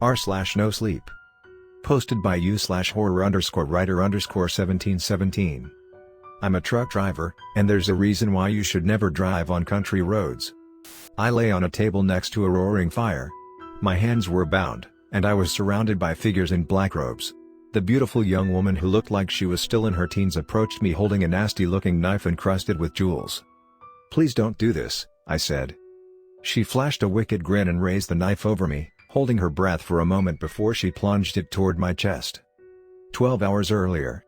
r/NoSleep. Posted by u/horror_writer_1717. I'm a truck driver, and there's a reason why you should never drive on country roads. I lay on a table next to a roaring fire. My hands were bound, and I was surrounded by figures in black robes. The beautiful young woman who looked like she was still in her teens approached me holding a nasty-looking knife encrusted with jewels. "Please don't do this," I said. She flashed a wicked grin and raised the knife over me, holding her breath for a moment before she plunged it toward my chest. 12 hours earlier.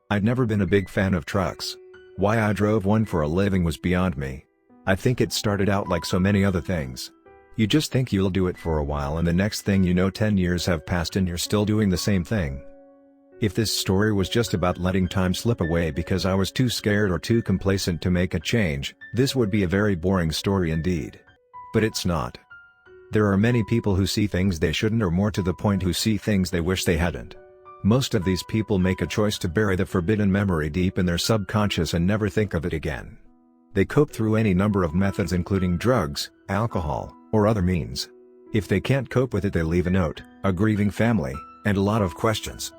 I'd never been a big fan of trucks. Why I drove one for a living was beyond me. I think it started out like so many other things. You just think you'll do it for a while and the next thing you know 10 years have passed and you're still doing the same thing. If this story was just about letting time slip away because I was too scared or too complacent to make a change, this would be a very boring story indeed. But it's not. There are many people who see things they shouldn't, or more to the point who see things they wish they hadn't. Most of these people make a choice to bury the forbidden memory deep in their subconscious and never think of it again. They cope through any number of methods including drugs, alcohol, or other means. If they can't cope with it, they leave a note, a grieving family, and a lot of questions.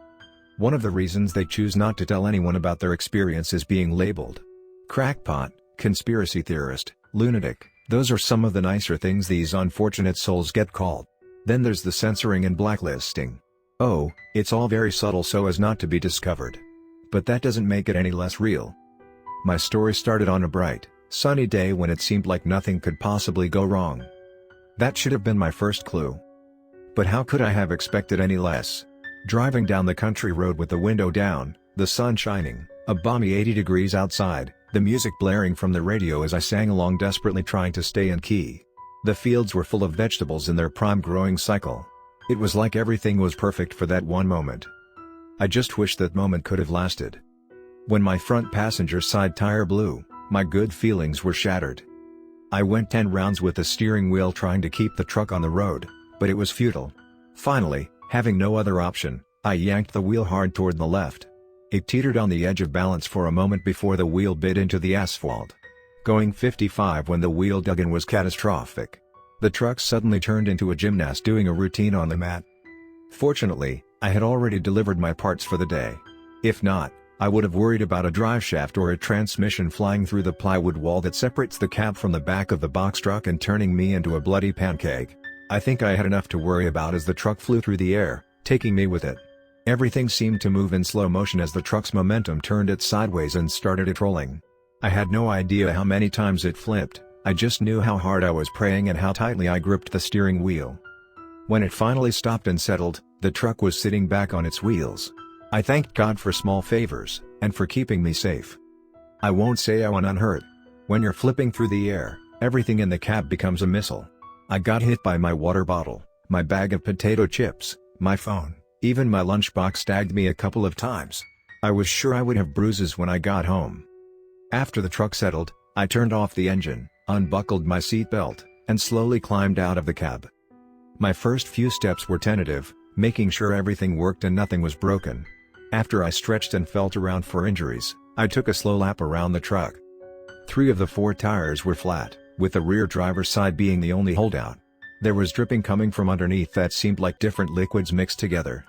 One of the reasons they choose not to tell anyone about their experience is being labeled crackpot, conspiracy theorist, lunatic. Those are some of the nicer things these unfortunate souls get called. Then there's the censoring and blacklisting. Oh, it's all very subtle so as not to be discovered. But that doesn't make it any less real. My story started on a bright, sunny day when it seemed like nothing could possibly go wrong. That should have been my first clue. But how could I have expected any less? Driving down the country road with the window down, the sun shining, a balmy 80 degrees outside, the music blaring from the radio as I sang along desperately trying to stay in key. The fields were full of vegetables in their prime growing cycle. It was like everything was perfect for that one moment. I just wish that moment could have lasted. When my front passenger side tire blew, my good feelings were shattered. I went 10 rounds with the steering wheel trying to keep the truck on the road, but it was futile. Finally, having no other option, I yanked the wheel hard toward the left. It teetered on the edge of balance for a moment before the wheel bit into the asphalt. Going 55 when the wheel dug in was catastrophic. The truck suddenly turned into a gymnast doing a routine on the mat. Fortunately, I had already delivered my parts for the day. If not, I would have worried about a driveshaft or a transmission flying through the plywood wall that separates the cab from the back of the box truck and turning me into a bloody pancake. I think I had enough to worry about as the truck flew through the air, taking me with it. Everything seemed to move in slow motion as the truck's momentum turned it sideways and started it rolling. I had no idea how many times it flipped, I just knew how hard I was praying and how tightly I gripped the steering wheel. When it finally stopped and settled, the truck was sitting back on its wheels. I thanked God for small favors, and for keeping me safe. I won't say I went unhurt. When you're flipping through the air, everything in the cab becomes a missile. I got hit by my water bottle, my bag of potato chips, my phone. Even my lunchbox tagged me a couple of times. I was sure I would have bruises when I got home. After the truck settled, I turned off the engine, unbuckled my seatbelt, and slowly climbed out of the cab. My first few steps were tentative, making sure everything worked and nothing was broken. After I stretched and felt around for injuries, I took a slow lap around the truck. 3 of the 4 tires were flat, with the rear driver's side being the only holdout. There was dripping coming from underneath that seemed like different liquids mixed together.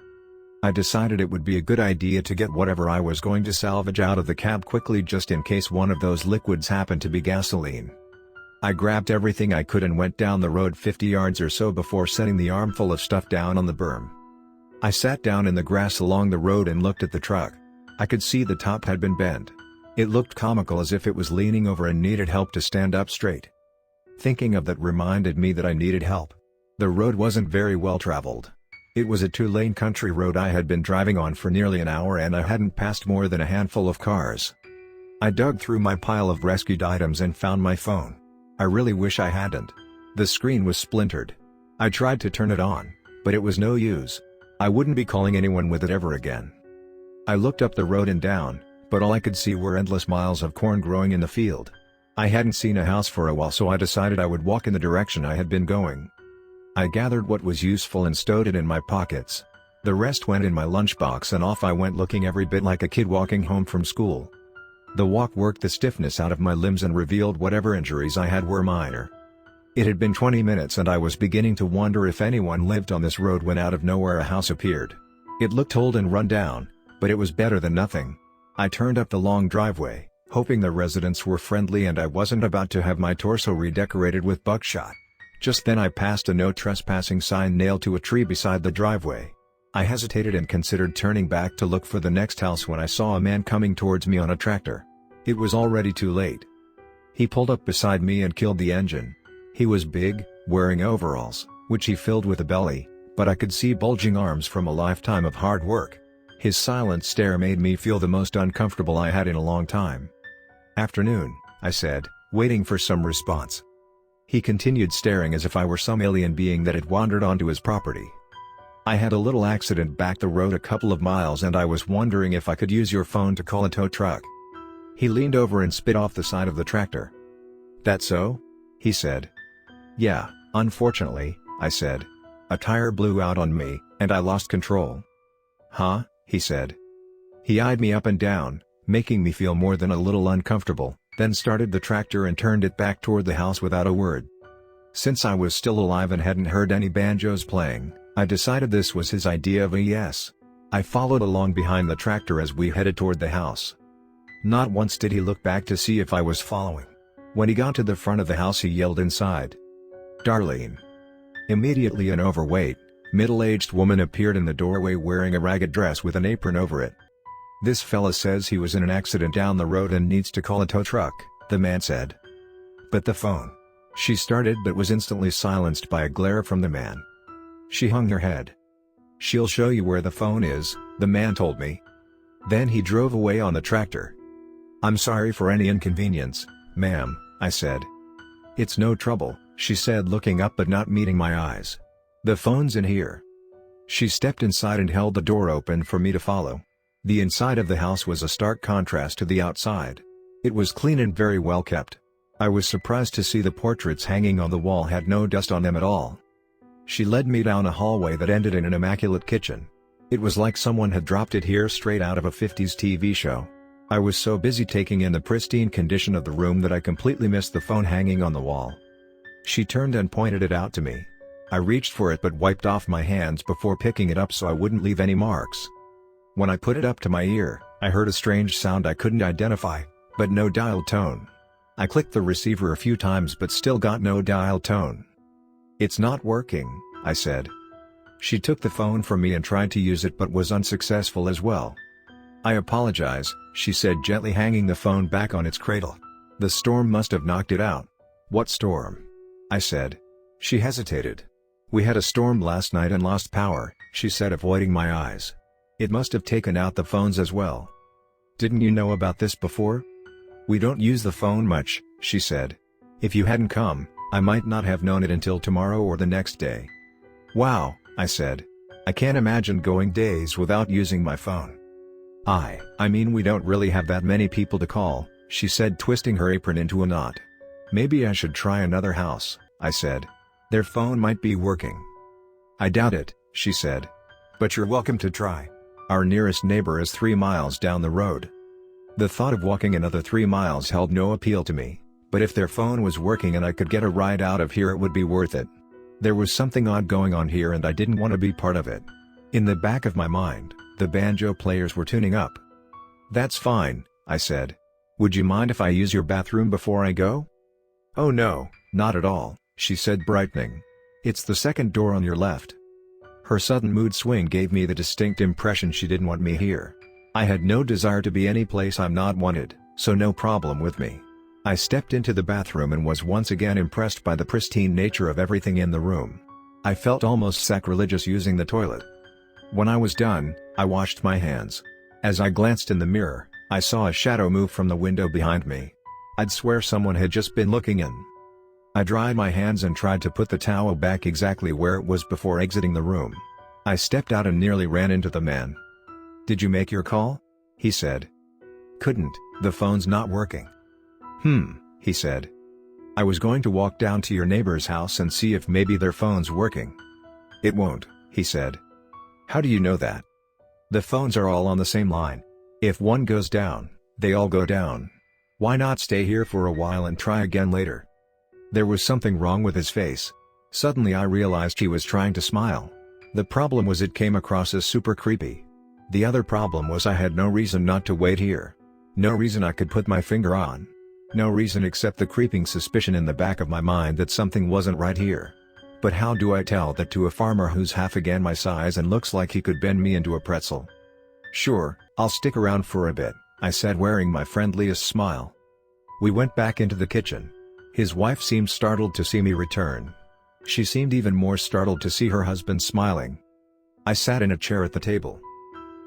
I decided it would be a good idea to get whatever I was going to salvage out of the cab quickly just in case one of those liquids happened to be gasoline. I grabbed everything I could and went down the road 50 yards or so before setting the armful of stuff down on the berm. I sat down in the grass along the road and looked at the truck. I could see the top had been bent. It looked comical as if it was leaning over and needed help to stand up straight. Thinking of that reminded me that I needed help. The road wasn't very well traveled. It was a 2-lane country road I had been driving on for nearly an hour and I hadn't passed more than a handful of cars. I dug through my pile of rescued items and found my phone. I really wish I hadn't. The screen was splintered. I tried to turn it on, but it was no use. I wouldn't be calling anyone with it ever again. I looked up the road and down, but all I could see were endless miles of corn growing in the field. I hadn't seen a house for a while, so I decided I would walk in the direction I had been going. I gathered what was useful and stowed it in my pockets. The rest went in my lunchbox and off I went looking every bit like a kid walking home from school. The walk worked the stiffness out of my limbs and revealed whatever injuries I had were minor. It had been 20 minutes and I was beginning to wonder if anyone lived on this road when out of nowhere a house appeared. It looked old and run down, but it was better than nothing. I turned up the long driveway, hoping the residents were friendly and I wasn't about to have my torso redecorated with buckshot. Just then I passed a no trespassing sign nailed to a tree beside the driveway. I hesitated and considered turning back to look for the next house when I saw a man coming towards me on a tractor. It was already too late. He pulled up beside me and killed the engine. He was big, wearing overalls, which he filled with a belly, but I could see bulging arms from a lifetime of hard work. His silent stare made me feel the most uncomfortable I had in a long time. "Afternoon," I said, waiting for some response. He continued staring as if I were some alien being that had wandered onto his property. "I had a little accident back the road a couple of miles and I was wondering if I could use your phone to call a tow truck." He leaned over and spit off the side of the tractor. "That so?" he said. "Yeah, unfortunately," I said. "A tire blew out on me, and I lost control." "Huh?" he said. He eyed me up and down, making me feel more than a little uncomfortable, then started the tractor and turned it back toward the house without a word. Since I was still alive and hadn't heard any banjos playing, I decided this was his idea of a yes. I followed along behind the tractor as we headed toward the house. Not once did he look back to see if I was following. When he got to the front of the house he yelled inside, "Darlene." Immediately an overweight, middle-aged woman appeared in the doorway wearing a ragged dress with an apron over it. "This fella says he was in an accident down the road and needs to call a tow truck," the man said. "But the phone," she started but was instantly silenced by a glare from the man. She hung her head. "She'll show you where the phone is," the man told me. Then he drove away on the tractor. "I'm sorry for any inconvenience, ma'am," I said. "It's no trouble," she said, looking up but not meeting my eyes. "The phone's in here." She stepped inside and held the door open for me to follow. The inside of the house was a stark contrast to the outside. It was clean and very well kept. I was surprised to see the portraits hanging on the wall had no dust on them at all. She led me down a hallway that ended in an immaculate kitchen. It was like someone had dropped it here straight out of a 50s TV show. I was so busy taking in the pristine condition of the room that I completely missed the phone hanging on the wall. She turned and pointed it out to me. I reached for it but wiped off my hands before picking it up so I wouldn't leave any marks. When I put it up to my ear, I heard a strange sound I couldn't identify, but no dial tone. I clicked the receiver a few times but still got no dial tone. "It's not working," I said. She took the phone from me and tried to use it but was unsuccessful as well. "I apologize," she said, gently hanging the phone back on its cradle. "The storm must have knocked it out." "What storm?" I said. She hesitated. "We had a storm last night and lost power," she said, avoiding my eyes. "It must have taken out the phones as well." "Didn't you know about this before?" "We don't use the phone much," she said. "If you hadn't come, I might not have known it until tomorrow or the next day." "Wow," I said. "I can't imagine going days without using my phone." I mean we don't really have that many people to call," she said, twisting her apron into a knot. "Maybe I should try another house," I said. "Their phone might be working." "I doubt it," she said. "But you're welcome to try. Our nearest neighbor is 3 miles down the road." The thought of walking another 3 miles held no appeal to me, but if their phone was working and I could get a ride out of here it would be worth it. There was something odd going on here and I didn't want to be part of it. In the back of my mind, the banjo players were tuning up. "That's fine," I said. "Would you mind if I use your bathroom before I go?" "Oh no, not at all," she said, brightening. "It's the second door on your left." Her sudden mood swing gave me the distinct impression she didn't want me here. I had no desire to be any place I'm not wanted, so no problem with me. I stepped into the bathroom and was once again impressed by the pristine nature of everything in the room. I felt almost sacrilegious using the toilet. When I was done, I washed my hands. As I glanced in the mirror, I saw a shadow move from the window behind me. I'd swear someone had just been looking in. I dried my hands and tried to put the towel back exactly where it was before exiting the room. I stepped out and nearly ran into the man. "Did you make your call?" he said. "Couldn't, the phone's not working." He said. "I was going to walk down to your neighbor's house and see if maybe their phone's working." "It won't," he said. "How do you know that?" "The phones are all on the same line. If one goes down, they all go down. Why not stay here for a while and try again later?" There was something wrong with his face. Suddenly I realized he was trying to smile. The problem was it came across as super creepy. The other problem was I had no reason not to wait here. No reason I could put my finger on. No reason except the creeping suspicion in the back of my mind that something wasn't right here. But how do I tell that to a farmer who's half again my size and looks like he could bend me into a pretzel? "Sure, I'll stick around for a bit," I said, wearing my friendliest smile. We went back into the kitchen. His wife seemed startled to see me return. She seemed even more startled to see her husband smiling. I sat in a chair at the table.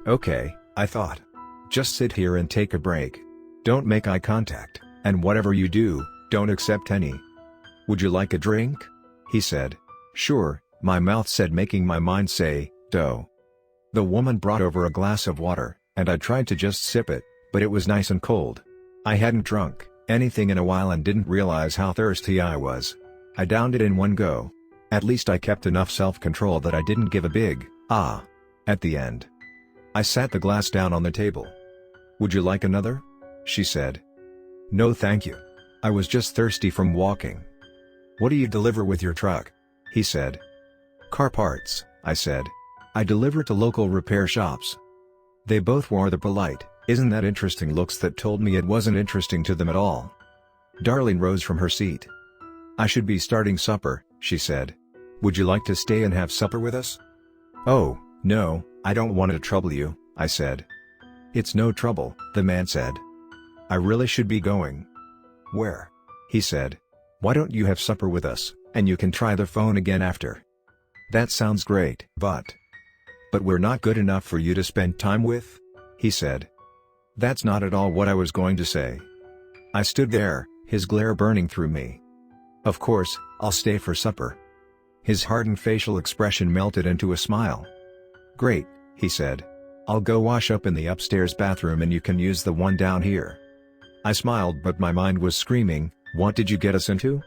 "Okay," I thought. "Just sit here and take a break. Don't make eye contact, and whatever you do, don't accept any." "Would you like a drink?" he said. "Sure," my mouth said, making my mind say, "Doh." The woman brought over a glass of water, and I tried to just sip it, but it was nice and cold. I hadn't drunk anything in a while and didn't realize how thirsty I was. I downed it in one go. At least I kept enough self-control that I didn't give a big, "ah," at the end. I sat the glass down on the table. "Would you like another?" she said. "No thank you. I was just thirsty from walking." "What do you deliver with your truck?" he said. "Car parts," I said. "I deliver to local repair shops." They both wore the polite, "Isn't that interesting?" looks that told me it wasn't interesting to them at all. Darlene rose from her seat. "I should be starting supper," she said. "Would you like to stay and have supper with us?" "Oh, no, I don't want to trouble you," I said. "It's no trouble," the man said. "I really should be going." "Where?" he said. "Why don't you have supper with us, and you can try the phone again after?" "That sounds great, but we're not good enough for you to spend time with?" he said. That's not at all what I was going to say. I stood there, his glare burning through me. "Of course, I'll stay for supper." His hardened facial expression melted into a smile. "Great," he said. "I'll go wash up in the upstairs bathroom and you can use the one down here." I smiled, but my mind was screaming, "What did you get us into?"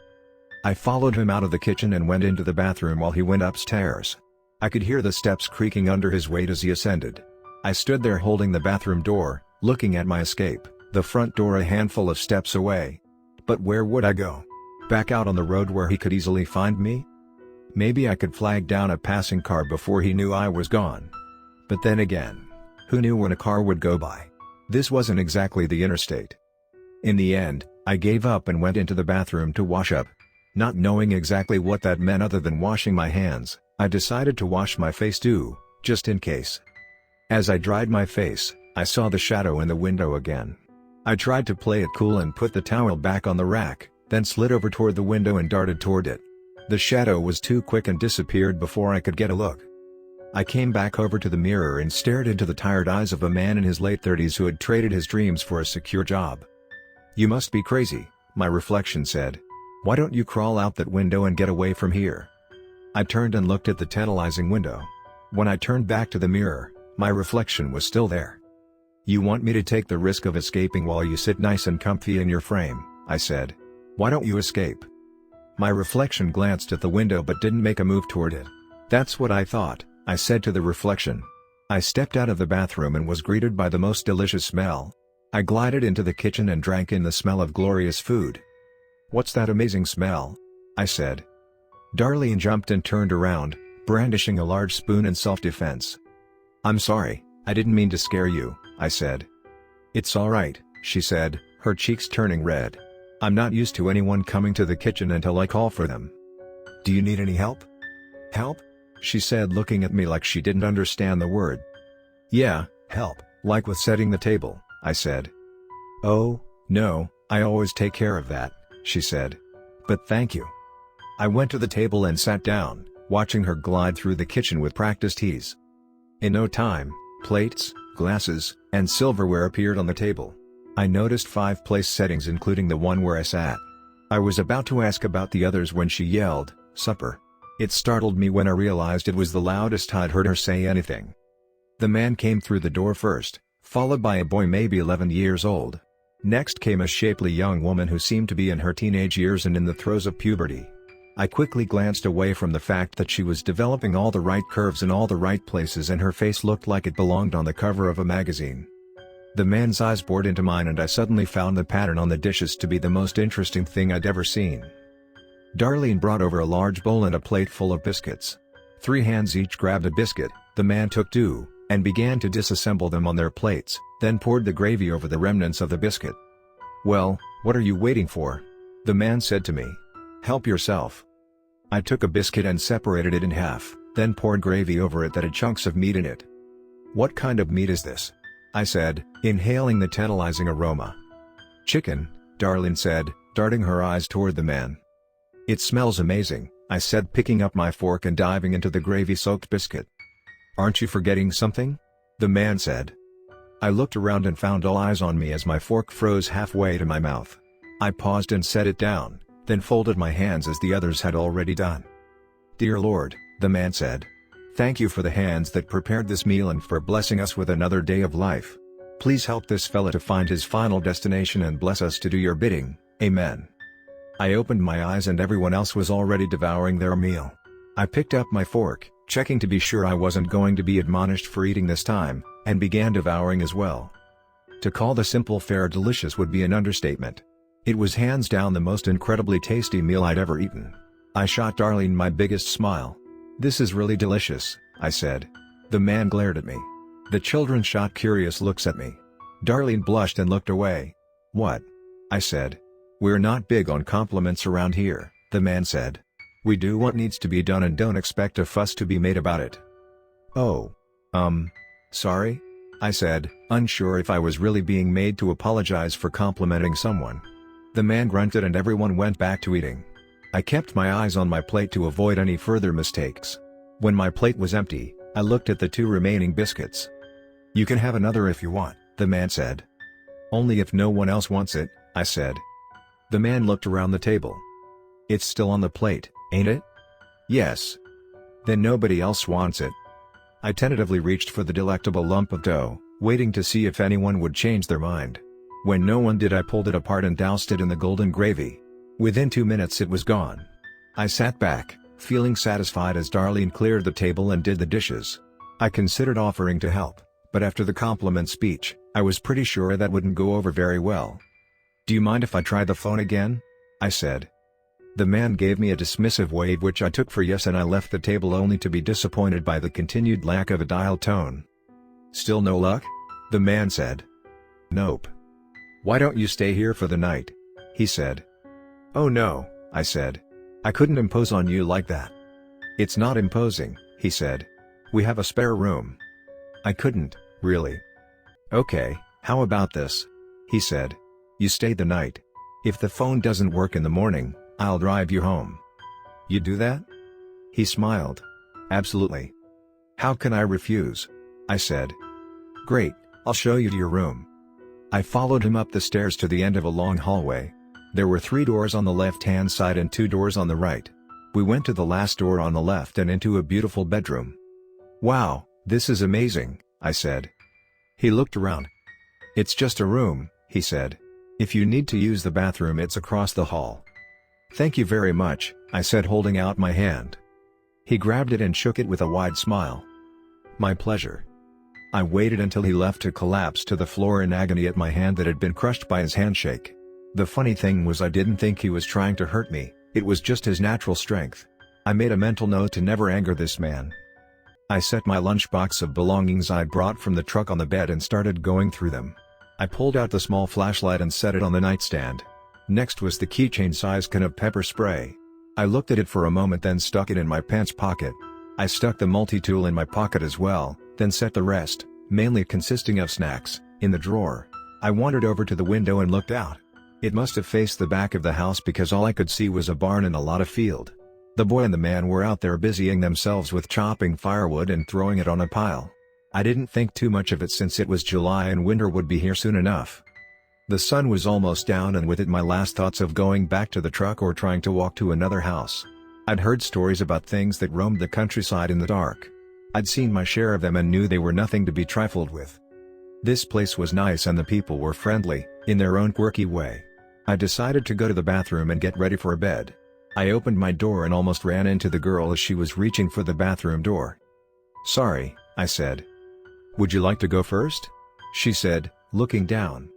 I followed him out of the kitchen and went into the bathroom while he went upstairs. I could hear the steps creaking under his weight as he ascended. I stood there holding the bathroom door, looking at my escape, the front door a handful of steps away. But where would I go? Back out on the road where he could easily find me? Maybe I could flag down a passing car before he knew I was gone. But then again, who knew when a car would go by? This wasn't exactly the interstate. In the end, I gave up and went into the bathroom to wash up. Not knowing exactly what that meant other than washing my hands, I decided to wash my face too, just in case. As I dried my face, I saw the shadow in the window again. I tried to play it cool and put the towel back on the rack, then slid over toward the window and darted toward it. The shadow was too quick and disappeared before I could get a look. I came back over to the mirror and stared into the tired eyes of a man in his late 30s who had traded his dreams for a secure job. "You must be crazy," my reflection said. "Why don't you crawl out that window and get away from here?" I turned and looked at the tantalizing window. When I turned back to the mirror, my reflection was still there. "You want me to take the risk of escaping while you sit nice and comfy in your frame," I said. "Why don't you escape?" My reflection glanced at the window but didn't make a move toward it. "That's what I thought," I said to the reflection. I stepped out of the bathroom and was greeted by the most delicious smell. I glided into the kitchen and drank in the smell of glorious food. "What's that amazing smell?" I said. Darlene jumped and turned around, brandishing a large spoon in self-defense. "I'm sorry, I didn't mean to scare you," I said. "It's all right," she said, her cheeks turning red. "I'm not used to anyone coming to the kitchen until I call for them." "Do you need any help?" "Help?" she said, looking at me like she didn't understand the word. "Yeah, help, like with setting the table," I said. "Oh, no, I always take care of that," she said. "But thank you." I went to the table and sat down, watching her glide through the kitchen with practiced ease. In no time, plates, glasses, and silverware appeared on the table. I noticed 5 place settings including the one where I sat. I was about to ask about the others when she yelled, "Supper." It startled me when I realized it was the loudest I'd heard her say anything. The man came through the door first, followed by a boy maybe 11 years old. Next came a shapely young woman who seemed to be in her teenage years and in the throes of puberty. I quickly glanced away from the fact that she was developing all the right curves in all the right places and her face looked like it belonged on the cover of a magazine. The man's eyes bored into mine and I suddenly found the pattern on the dishes to be the most interesting thing I'd ever seen. Darlene brought over a large bowl and a plate full of biscuits. 3 hands each grabbed a biscuit, the man took 2, and began to disassemble them on their plates, then poured the gravy over the remnants of the biscuit. "Well, what are you waiting for?" the man said to me. "Help yourself." I took a biscuit and separated it in half, then poured gravy over it that had chunks of meat in it. "What kind of meat is this?" I said, inhaling the tantalizing aroma. "Chicken," Darlene said, darting her eyes toward the man. "It smells amazing," I said, picking up my fork and diving into the gravy-soaked biscuit. "Aren't you forgetting something?" the man said. I looked around and found all eyes on me as my fork froze halfway to my mouth. I paused and set it down, then folded my hands as the others had already done. "Dear Lord," the man said. "Thank you for the hands that prepared this meal and for blessing us with another day of life. Please help this fella to find his final destination and bless us to do your bidding, amen." I opened my eyes and everyone else was already devouring their meal. I picked up my fork, checking to be sure I wasn't going to be admonished for eating this time, and began devouring as well. To call the simple fare delicious would be an understatement. It was hands down the most incredibly tasty meal I'd ever eaten. I shot Darlene my biggest smile. "This is really delicious," I said. The man glared at me. The children shot curious looks at me. Darlene blushed and looked away. "What?" I said. "We're not big on compliments around here," the man said. "We do what needs to be done and don't expect a fuss to be made about it." "Oh. Sorry?" I said, unsure if I was really being made to apologize for complimenting someone. The man grunted and everyone went back to eating. I kept my eyes on my plate to avoid any further mistakes. When my plate was empty, I looked at the 2 remaining biscuits. "You can have another if you want," the man said. "Only if no one else wants it," I said. The man looked around the table. "It's still on the plate, ain't it?" "Yes." "Then nobody else wants it." I tentatively reached for the delectable lump of dough, waiting to see if anyone would change their mind. When no one did, I pulled it apart and doused it in the golden gravy. Within 2 minutes it was gone. I sat back, feeling satisfied as Darlene cleared the table and did the dishes. I considered offering to help, but after the compliment speech, I was pretty sure that wouldn't go over very well. "Do you mind if I try the phone again?" I said. The man gave me a dismissive wave which I took for yes, and I left the table only to be disappointed by the continued lack of a dial tone. "Still no luck?" the man said. "Nope." "Why don't you stay here for the night?" he said. "Oh no," I said. "I couldn't impose on you like that." "It's not imposing," he said. "We have a spare room." I couldn't, really. "Okay, how about this?" he said. "You stay the night. If the phone doesn't work in the morning, I'll drive you home." "You do that?" He smiled. "Absolutely. How can I refuse?" I said. "Great, I'll show you to your room." I followed him up the stairs to the end of a long hallway. There were 3 doors on the left-hand side and 2 doors on the right. We went to the last door on the left and into a beautiful bedroom. "Wow, this is amazing," I said. He looked around. "It's just a room," he said. "If you need to use the bathroom, it's across the hall." "Thank you very much," I said, holding out my hand. He grabbed it and shook it with a wide smile. "My pleasure." I waited until he left to collapse to the floor in agony at my hand that had been crushed by his handshake. The funny thing was, I didn't think he was trying to hurt me, it was just his natural strength. I made a mental note to never anger this man. I set my lunchbox of belongings I'd brought from the truck on the bed and started going through them. I pulled out the small flashlight and set it on the nightstand. Next was the keychain-sized can of pepper spray. I looked at it for a moment, then stuck it in my pants pocket. I stuck the multi-tool in my pocket as well, then set the rest, mainly consisting of snacks, in the drawer. I wandered over to the window and looked out. It must have faced the back of the house because all I could see was a barn and a lot of field. The boy and the man were out there busying themselves with chopping firewood and throwing it on a pile. I didn't think too much of it since it was July and winter would be here soon enough. The sun was almost down, and with it my last thoughts of going back to the truck or trying to walk to another house. I'd heard stories about things that roamed the countryside in the dark. I'd seen my share of them and knew they were nothing to be trifled with. This place was nice and the people were friendly, in their own quirky way. I decided to go to the bathroom and get ready for a bed. I opened my door and almost ran into the girl as she was reaching for the bathroom door. "Sorry," I said. "Would you like to go first?" she said, looking down.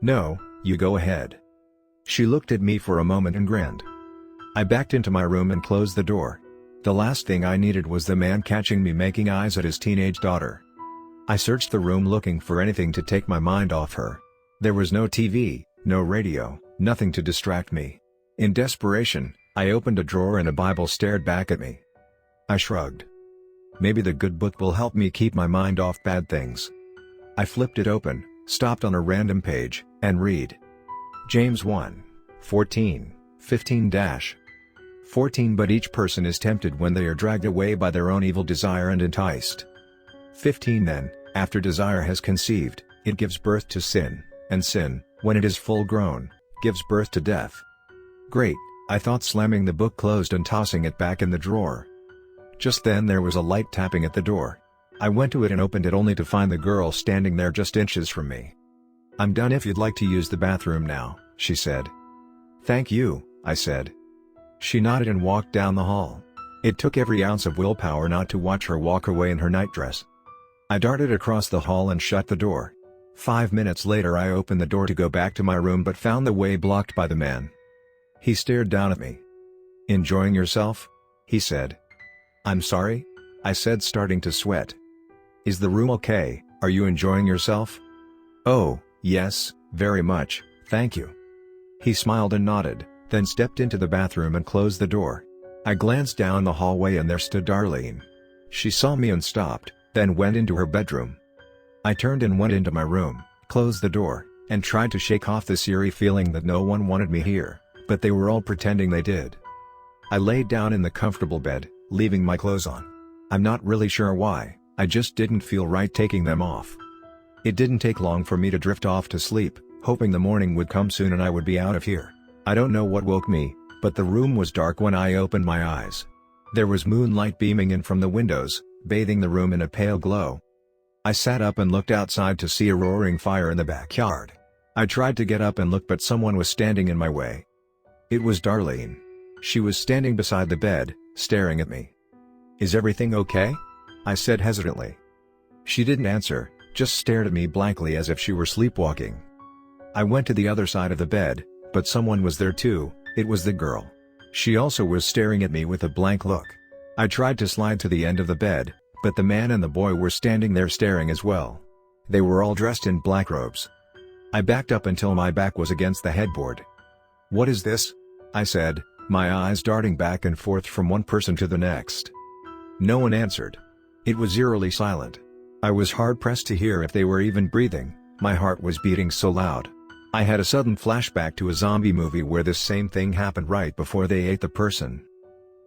"No, you go ahead." She looked at me for a moment and grinned. I backed into my room and closed the door. The last thing I needed was the man catching me making eyes at his teenage daughter. I searched the room looking for anything to take my mind off her. There was no TV, no radio, nothing to distract me. In desperation, I opened a drawer and a Bible stared back at me. I shrugged. Maybe the good book will help me keep my mind off bad things. I flipped it open, stopped on a random page, and read. James 1:14, 15-14 But each person is tempted when they are dragged away by their own evil desire and enticed. 15 Then, after desire has conceived, it gives birth to sin, and sin, when it is full grown, gives birth to death. Great, I thought, slamming the book closed and tossing it back in the drawer. Just then there was a light tapping at the door. I went to it and opened it only to find the girl standing there just inches from me. "I'm done if you'd like to use the bathroom now," she said. "Thank you," I said. She nodded and walked down the hall. It took every ounce of willpower not to watch her walk away in her nightdress. I darted across the hall and shut the door. 5 minutes later I opened the door to go back to my room but found the way blocked by the man. He stared down at me. "Enjoying yourself?" he said. "I'm sorry?" I said, starting to sweat. "Is the room okay? Are you enjoying yourself?" "Oh, yes, very much, thank you." He smiled and nodded, then stepped into the bathroom and closed the door. I glanced down the hallway and there stood Darlene. She saw me and stopped, then went into her bedroom. I turned and went into my room, closed the door, and tried to shake off this eerie feeling that no one wanted me here, but they were all pretending they did. I laid down in the comfortable bed, leaving my clothes on. I'm not really sure why, I just didn't feel right taking them off. It didn't take long for me to drift off to sleep, hoping the morning would come soon and I would be out of here. I don't know what woke me, but the room was dark when I opened my eyes. There was moonlight beaming in from the windows, bathing the room in a pale glow. I sat up and looked outside to see a roaring fire in the backyard. I tried to get up and look, but someone was standing in my way. It was Darlene. She was standing beside the bed, staring at me. "Is everything okay?" I said hesitantly. She didn't answer, just stared at me blankly as if she were sleepwalking. I went to the other side of the bed, but someone was there too. It was the girl. She also was staring at me with a blank look. I tried to slide to the end of the bed, but the man and the boy were standing there staring as well. They were all dressed in black robes. I backed up until my back was against the headboard. "What is this?" I said, my eyes darting back and forth from one person to the next. No one answered. It was eerily silent. I was hard-pressed to hear if they were even breathing, my heart was beating so loud. I had a sudden flashback to a zombie movie where this same thing happened right before they ate the person.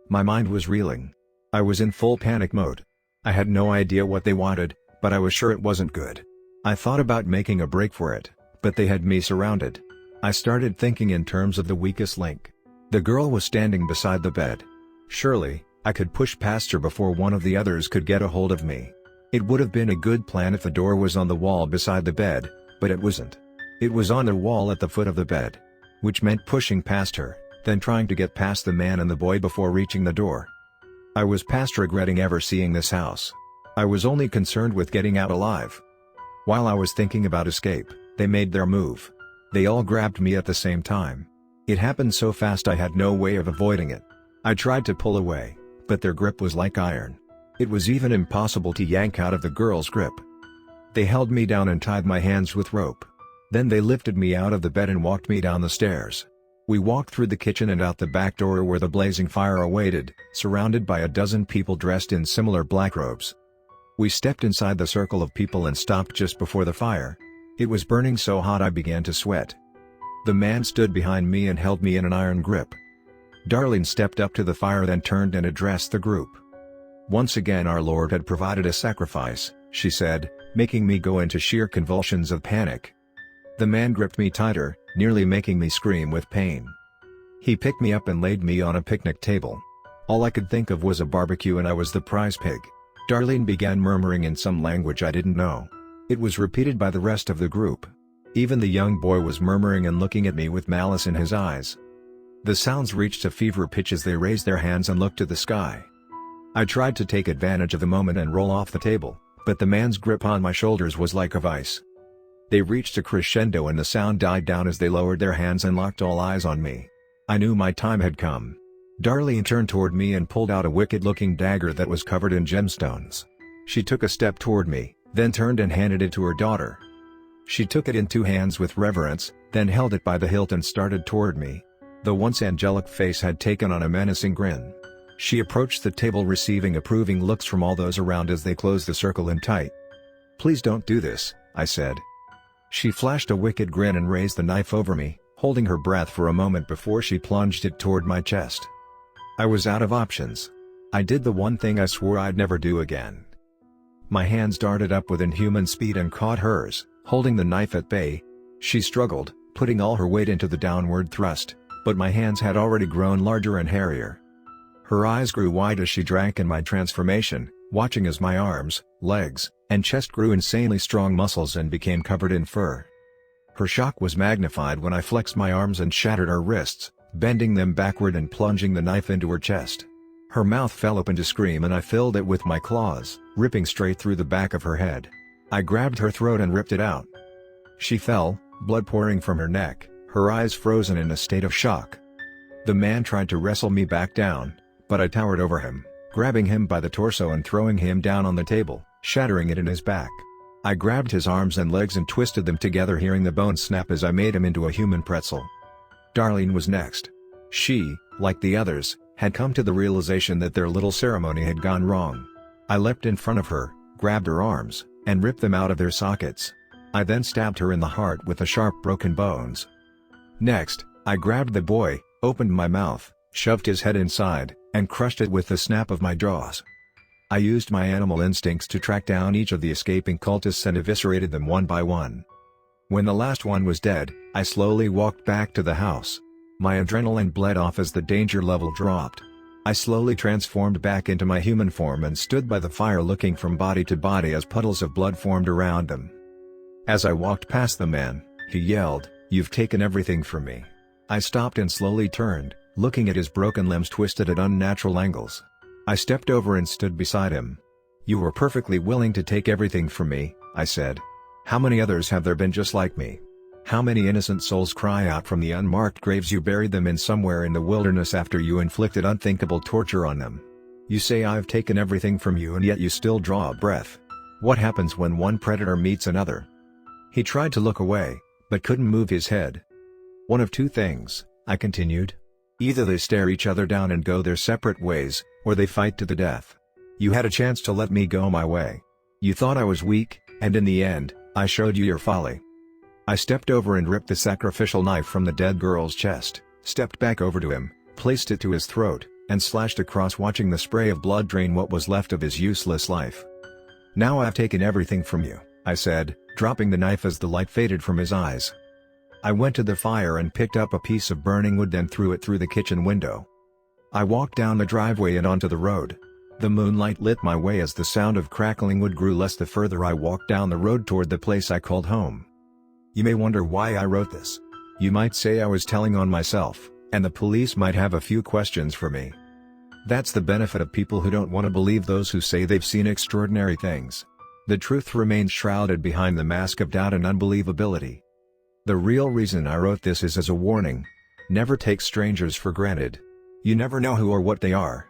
My mind was reeling. I was in full panic mode. I had no idea what they wanted, but I was sure it wasn't good. I thought about making a break for it, but they had me surrounded. I started thinking in terms of the weakest link. The girl was standing beside the bed. Surely, I could push past her before one of the others could get a hold of me. It would have been a good plan if the door was on the wall beside the bed, but it wasn't. It was on the wall at the foot of the bed. Which meant pushing past her, then trying to get past the man and the boy before reaching the door. I was past regretting ever seeing this house. I was only concerned with getting out alive. While I was thinking about escape, they made their move. They all grabbed me at the same time. It happened so fast I had no way of avoiding it. I tried to pull away, but their grip was like iron. It was even impossible to yank out of the girl's grip. They held me down and tied my hands with rope. Then they lifted me out of the bed and walked me down the stairs. We walked through the kitchen and out the back door where the blazing fire awaited, surrounded by a dozen people dressed in similar black robes. We stepped inside the circle of people and stopped just before the fire. It was burning so hot I began to sweat. The man stood behind me and held me in an iron grip. Darlene stepped up to the fire, then turned and addressed the group. "Once again our Lord had provided a sacrifice," she said, making me go into sheer convulsions of panic. The man gripped me tighter, nearly making me scream with pain. He picked me up and laid me on a picnic table. All I could think of was a barbecue and I was the prize pig. Darlene began murmuring in some language I didn't know. It was repeated by the rest of the group. Even the young boy was murmuring and looking at me with malice in his eyes. The sounds reached a fever pitch as they raised their hands and looked to the sky. I tried to take advantage of the moment and roll off the table, but the man's grip on my shoulders was like a vice. They reached a crescendo and the sound died down as they lowered their hands and locked all eyes on me. I knew my time had come. Darlene turned toward me and pulled out a wicked-looking dagger that was covered in gemstones. She took a step toward me, then turned and handed it to her daughter. She took it in two hands with reverence, then held it by the hilt and started toward me. The once angelic face had taken on a menacing grin. She approached the table, receiving approving looks from all those around as they closed the circle in tight. "Please don't do this," I said. She flashed a wicked grin and raised the knife over me, holding her breath for a moment before she plunged it toward my chest. I was out of options. I did the one thing I swore I'd never do again. My hands darted up with inhuman speed and caught hers, holding the knife at bay. She struggled, putting all her weight into the downward thrust, but my hands had already grown larger and hairier. Her eyes grew wide as she drank in my transformation, watching as my arms, legs, and chest grew insanely strong muscles and became covered in fur. Her shock was magnified when I flexed my arms and shattered her wrists, bending them backward and plunging the knife into her chest. Her mouth fell open to scream and I filled it with my claws, ripping straight through the back of her head. I grabbed her throat and ripped it out. She fell, blood pouring from her neck, her eyes frozen in a state of shock. The man tried to wrestle me back down, but I towered over him, grabbing him by the torso and throwing him down on the table, shattering it in his back. I grabbed his arms and legs and twisted them together, hearing the bones snap as I made him into a human pretzel. Darlene was next. She, like the others, had come to the realization that their little ceremony had gone wrong. I leapt in front of her, grabbed her arms, and ripped them out of their sockets. I then stabbed her in the heart with the sharp broken bones. Next, I grabbed the boy, opened my mouth, shoved his head inside, and crushed it with the snap of my jaws. I used my animal instincts to track down each of the escaping cultists and eviscerated them one by one. When the last one was dead, I slowly walked back to the house. My adrenaline bled off as the danger level dropped. I slowly transformed back into my human form and stood by the fire looking from body to body as puddles of blood formed around them. As I walked past the man, he yelled, "You've taken everything from me." I stopped and slowly turned, looking at his broken limbs twisted at unnatural angles. I stepped over and stood beside him. "You were perfectly willing to take everything from me," I said. "How many others have there been just like me? How many innocent souls cry out from the unmarked graves you buried them in somewhere in the wilderness after you inflicted unthinkable torture on them? You say I've taken everything from you and yet you still draw a breath. What happens when one predator meets another?" He tried to look away, but couldn't move his head. "One of two things," I continued. "Either they stare each other down and go their separate ways, or they fight to the death. You had a chance to let me go my way. You thought I was weak, and in the end, I showed you your folly." I stepped over and ripped the sacrificial knife from the dead girl's chest, stepped back over to him, placed it to his throat, and slashed across, watching the spray of blood drain what was left of his useless life. "Now I've taken everything from you," I said, dropping the knife as the light faded from his eyes. I went to the fire and picked up a piece of burning wood, then threw it through the kitchen window. I walked down the driveway and onto the road. The moonlight lit my way as the sound of crackling wood grew less the further I walked down the road toward the place I called home. You may wonder why I wrote this. You might say I was telling on myself, and the police might have a few questions for me. That's the benefit of people who don't want to believe those who say they've seen extraordinary things. The truth remains shrouded behind the mask of doubt and unbelievability. The real reason I wrote this is as a warning. Never take strangers for granted. You never know who or what they are.